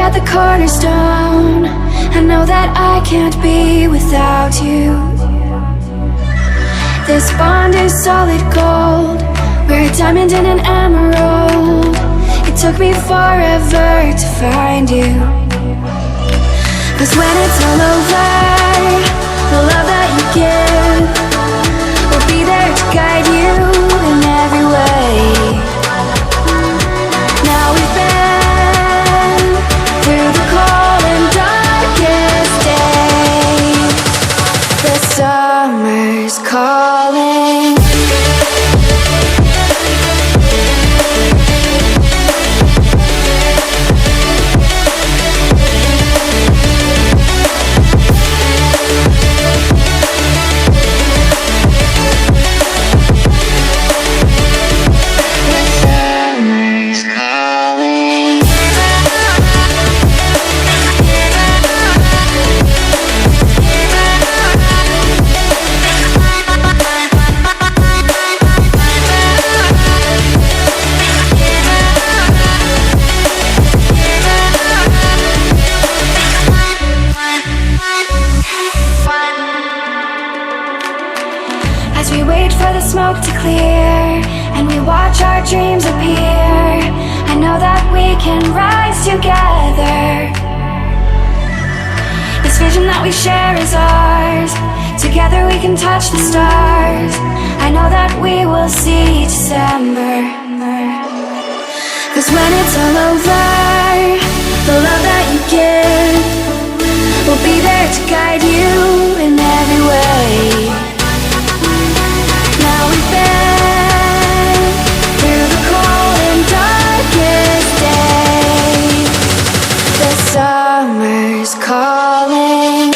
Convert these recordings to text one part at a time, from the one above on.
at the cornerstone. I know that I can't be without you. This bond is solid gold. We're a diamond and an emerald. It took me forever to find you. 'Cause when it's all over, the love that you give will be there to guide you in every way. Now we've been through the cold and darkest days. The summer's calling. As we wait for the smoke to clear and we watch our dreams appear, I know that we can rise together. This vision that we share is ours. Together we can touch the stars. I know that we will see December. 'Cause when it's all over, the love that you give will be there to guide you in every way. Now we've been through the cold and darkest days. The summer's calling.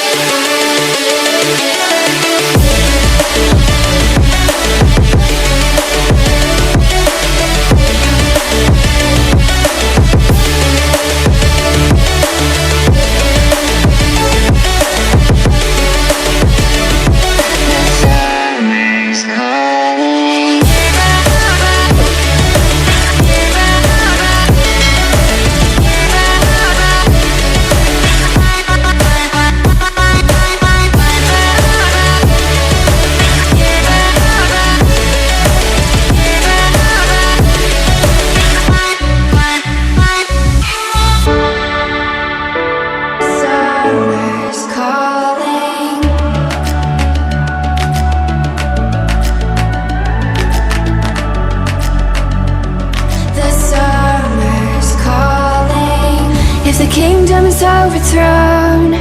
If the kingdom's overthrown,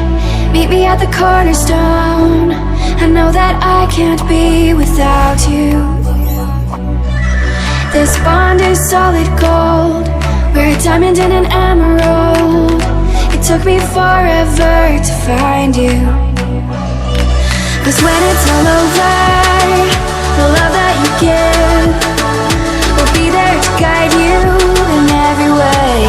meet me at the cornerstone. I know that I can't be without you. This bond is solid gold. We're a diamond and an emerald. It took me forever to find you. 'Cause when it's all over, the love that you give will be there to guide you in every way.